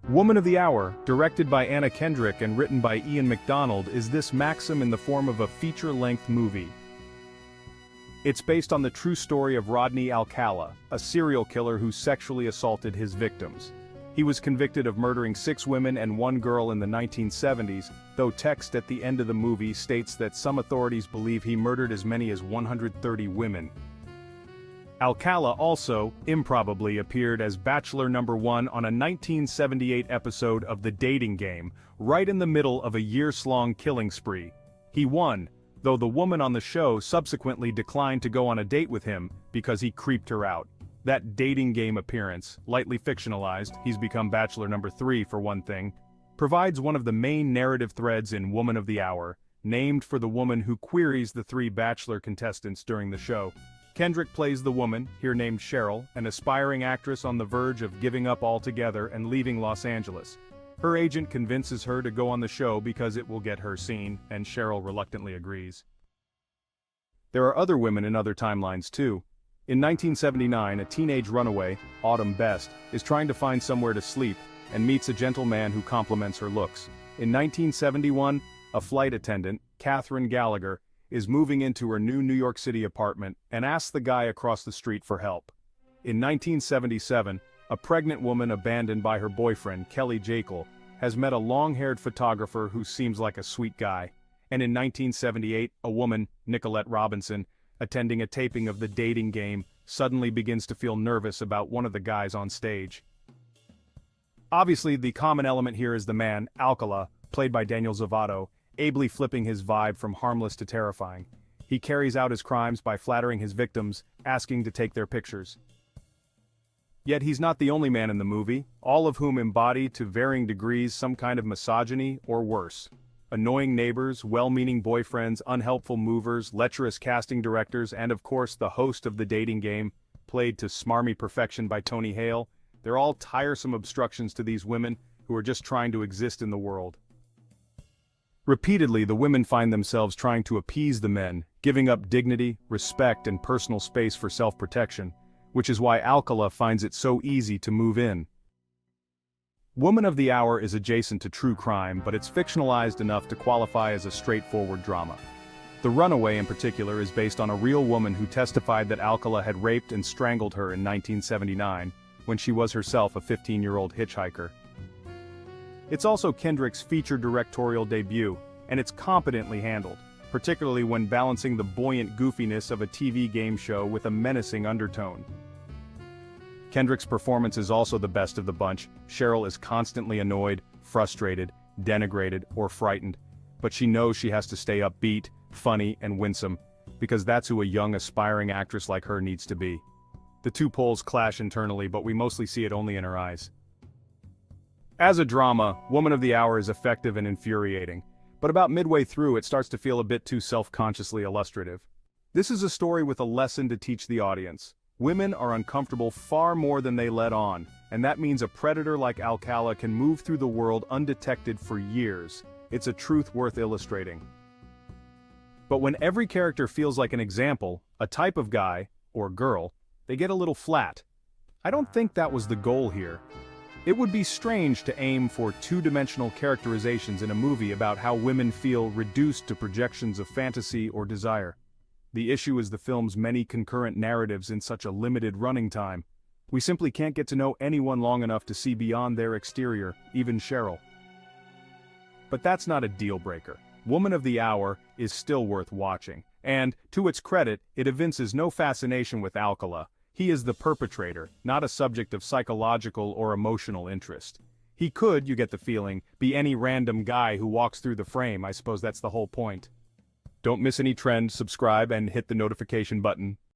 Woman of the Hour, directed by Anna Kendrick and written by Ian McDonald, is this maxim in the form of a feature-length movie. It's based on the true story of Rodney Alcala, a serial killer who sexually assaulted his victims. He was convicted of murdering 6 women and 1 girl in the 1970s, though text at the end of the movie states that some authorities believe he murdered as many as 130 women. Alcala also, improbably, appeared as Bachelor Number 1 on a 1978 episode of The Dating Game, right in the middle of a years-long killing spree. He won, though the woman on the show subsequently declined to go on a date with him because he creeped her out. That Dating Game appearance, lightly fictionalized, he's become Bachelor Number 3 for one thing, provides one of the main narrative threads in Woman of the Hour, named for the woman who queries the 3 Bachelor contestants during the show. Kendrick plays the woman, here named Sheryl, an aspiring actress on the verge of giving up altogether and leaving Los Angeles. Her agent convinces her to go on the show because it will get her seen, and Sheryl reluctantly agrees. There are other women in other timelines too. In 1979, a teenage runaway, Autumn Best, is trying to find somewhere to sleep, and meets a gentleman who compliments her looks. In 1971, a flight attendant, Catherine Gallagher, is moving into her new New York City apartment and asks the guy across the street for help. In 1977, a pregnant woman abandoned by her boyfriend, Kelly Jekyll, has met a long-haired photographer who seems like a sweet guy. And in 1978, a woman, Nicolette Robinson, attending a taping of The Dating Game, suddenly begins to feel nervous about one of the guys on stage. Obviously, the common element here is the man, Alcala, played by Daniel Zovatto, ably flipping his vibe from harmless to terrifying. He carries out his crimes by flattering his victims, asking to take their pictures. Yet he's not the only man in the movie, all of whom embody to varying degrees some kind of misogyny or worse. Annoying neighbors, well-meaning boyfriends, unhelpful movers, lecherous casting directors, and of course the host of The Dating Game, played to smarmy perfection by Tony Hale, they're all tiresome obstructions to these women who are just trying to exist in the world. Repeatedly, the women find themselves trying to appease the men, giving up dignity, respect, and personal space for self-protection, which is why Alcala finds it so easy to move in. Woman of the Hour is adjacent to true crime, but it's fictionalized enough to qualify as a straightforward drama. The Runaway in particular is based on a real woman who testified that Alcala had raped and strangled her in 1979, when she was herself a 15-year-old hitchhiker. It's also Kendrick's feature directorial debut, and it's competently handled, particularly when balancing the buoyant goofiness of a TV game show with a menacing undertone. Kendrick's performance is also the best of the bunch. Sheryl is constantly annoyed, frustrated, denigrated, or frightened, but she knows she has to stay upbeat, funny, and winsome, because that's who a young aspiring actress like her needs to be. The two poles clash internally, but we mostly see it only in her eyes. As a drama, Woman of the Hour is effective and infuriating, but about midway through it starts to feel a bit too self-consciously illustrative. This is a story with a lesson to teach the audience. Women are uncomfortable far more than they let on, and that means a predator like Alcala can move through the world undetected for years. It's a truth worth illustrating. But when every character feels like an example, a type of guy, or girl, they get a little flat. I don't think that was the goal here. It would be strange to aim for two-dimensional characterizations in a movie about how women feel reduced to projections of fantasy or desire. The issue is the film's many concurrent narratives in such a limited running time. We simply can't get to know anyone long enough to see beyond their exterior, even Sheryl. But that's not a deal-breaker. Woman of the Hour is still worth watching, and, to its credit, it evinces no fascination with Alcala. He is the perpetrator, not a subject of psychological or emotional interest. He could, you get the feeling, be any random guy who walks through the frame. I suppose that's the whole point. Don't miss any trends, subscribe, and hit the notification button.